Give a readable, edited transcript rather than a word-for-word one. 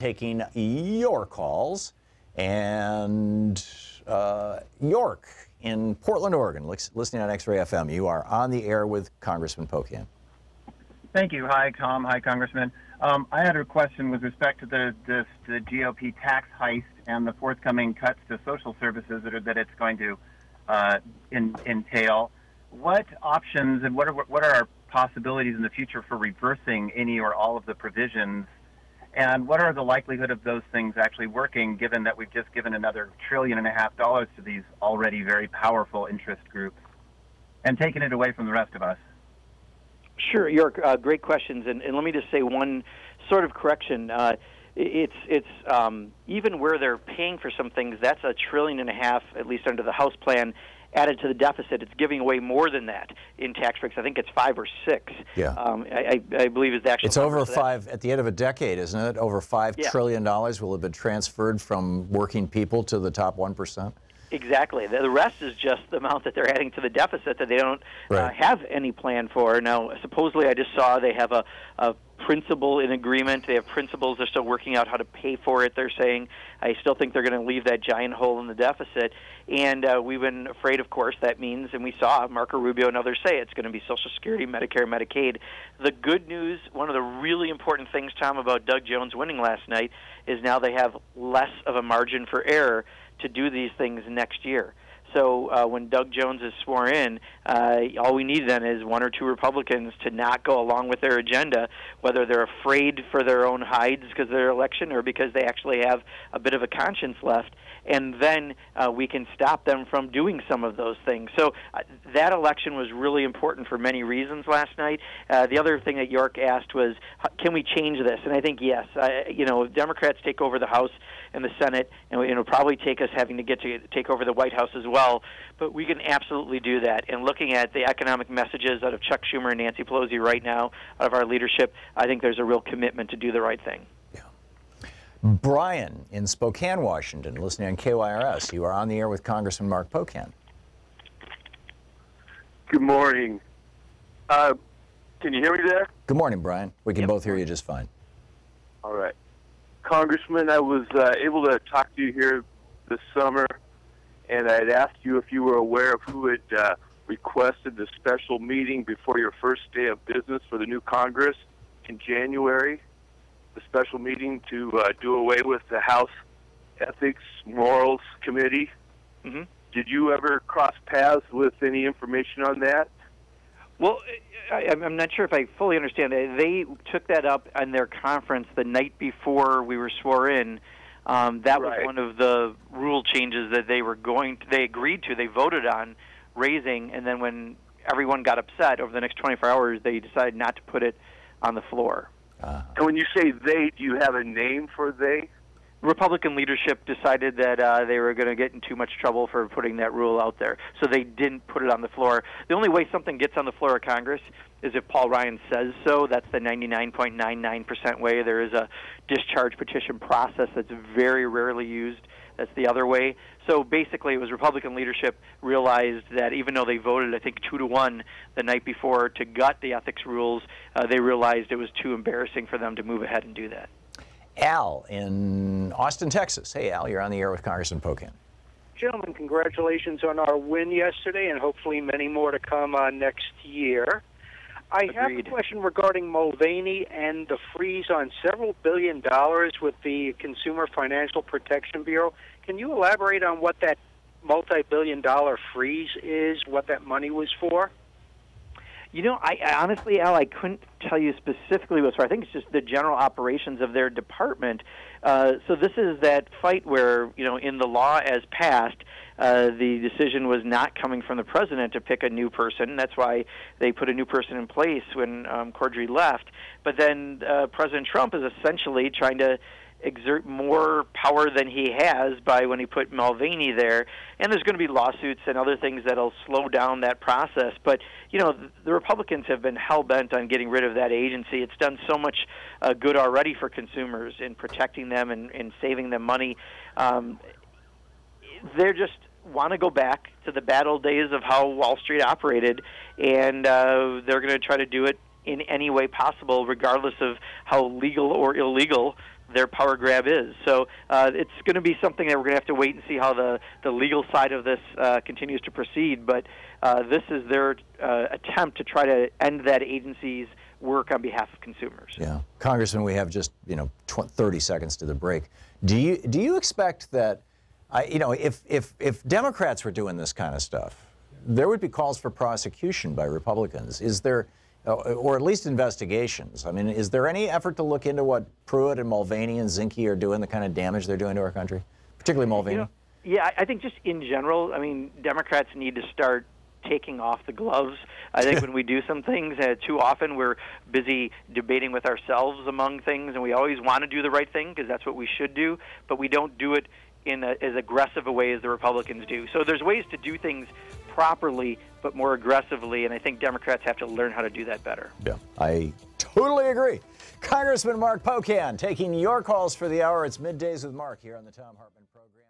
taking your calls. And York in Portland, Oregon, listening on X-Ray FM. You are on the air with Congressman Pocan. Thank you. Hi, Tom. Hi, Congressman. I had a question with respect to the GOP tax heist and the forthcoming cuts to social services that it's going to entail. What options and what are our possibilities in the future for reversing any or all of the provisions? And what are the likelihood of those things actually working, given that we've just given another $1.5 trillion to these already very powerful interest groups and taken it away from the rest of us? Sure, York, great questions. And let me just say one sort of correction. It's even where they're paying for some things, that's $1.5 trillion, at least under the House plan, added to the deficit. It's giving away more than that in tax breaks. I think it's 5 or 6. Yeah. I believe it's actually. It's over 5 at the end of a decade, isn't it? Over $5 trillion will have been transferred from working people to the top 1%. Exactly. The rest is just the amount that they're adding to the deficit that they don't have any plan for. Now, supposedly, I just saw they have a principle in agreement. They have principles. They're still working out how to pay for it, they're saying. I still think they're going to leave that giant hole in the deficit. And we've been afraid, of course, that means, and we saw Marco Rubio and others say it's going to be Social Security, Medicare, Medicaid. The good news, one of the really important things, Tom, about Doug Jones winning last night is now they have less of a margin for error to do these things next year. So when Doug Jones is sworn in, all we need then is 1 or 2 Republicans to not go along with their agenda, whether they're afraid for their own hides because of their election or because they actually have a bit of a conscience left. And then we can stop them from doing some of those things. So that election was really important for many reasons last night. The other thing that York asked was, can we change this? And I think yes. If Democrats take over the House and the Senate, and it'll probably take us having to take over the White House as well, but we can absolutely do that. And looking at the economic messages out of Chuck Schumer and Nancy Pelosi right now, out of our leadership, I think there's a real commitment to do the right thing. Brian in Spokane, Washington, listening on KYRS. You are on the air with Congressman Mark Pocan. Good morning. Can you hear me there? Good morning, Brian. We can both hear you just fine. All right. Congressman, I was able to talk to you here this summer, and I had asked you if you were aware of who had requested the special meeting before your first day of business for the new Congress in January. The special meeting to do away with the House Ethics Morals Committee. Mm-hmm. Did you ever cross paths with any information on that? Well, I'm not sure if I fully understand. They took that up on their conference the night before we were sworn in. That was one of the rule changes that they agreed to. They voted on raising, and then when everyone got upset over the next 24 hours, they decided not to put it on the floor. And when you say they, do you have a name for they? Republican leadership decided that they were going to get in too much trouble for putting that rule out there, so they didn't put it on the floor. The only way something gets on the floor of Congress is if Paul Ryan says so. That's the 99.99% way. There is a discharge petition process that's very rarely used. That's the other way. So basically, it was Republican leadership realized that even though they voted, I think, 2-1 the night before to gut the ethics rules, they realized it was too embarrassing for them to move ahead and do that. Al in Austin, Texas. Hey, Al, you're on the air with Congressman Pocan. Gentlemen, congratulations on our win yesterday, and hopefully many more to come next year. I have a question regarding Mulvaney and the freeze on several $billion with the Consumer Financial Protection Bureau. Can you elaborate on what that multi-billion-dollar freeze is, what that money was for? You know, I honestly, Al, I couldn't tell you specifically what's for. I think it's just the general operations of their department. So this is that fight where, in the law as passed, the decision was not coming from the president to pick a new person. That's why they put a new person in place when Cordry left. But then President Trump is essentially trying to exert more power than he has by when he put Mulvaney there. And there's going to be lawsuits and other things that'll slow down that process. But, the Republicans have been hell-bent on getting rid of that agency. It's done so much good already for consumers in protecting them and saving them money. They just want to go back to the bad old days of how Wall Street operated, and they're going to try to do it in any way possible, regardless of how legal or illegal their power grab is. So it's going to be something that we're going to have to wait and see how the legal side of this continues to proceed. But this is their attempt to try to end that agency's work on behalf of consumers. Yeah, Congressman, we have just 30 seconds to the break. Do you expect that, if Democrats were doing this kind of stuff, there would be calls for prosecution by Republicans? Is there, or at least investigations? I mean, is there any effort to look into what Pruitt and Mulvaney and Zinke are doing, the kind of damage they're doing to our country, particularly Mulvaney? Yeah, I think just in general, I mean, Democrats need to start taking off the gloves. I think when we do some things, too often we're busy debating with ourselves among things, and we always want to do the right thing because that's what we should do, but we don't do it in as aggressive a way as the Republicans do. So there's ways to do things properly but more aggressively, and I think Democrats have to learn how to do that better. Yeah, I totally agree. Congressman Mark Pocan taking your calls for the hour. It's Middays with Mark here on the Thom Hartmann Program.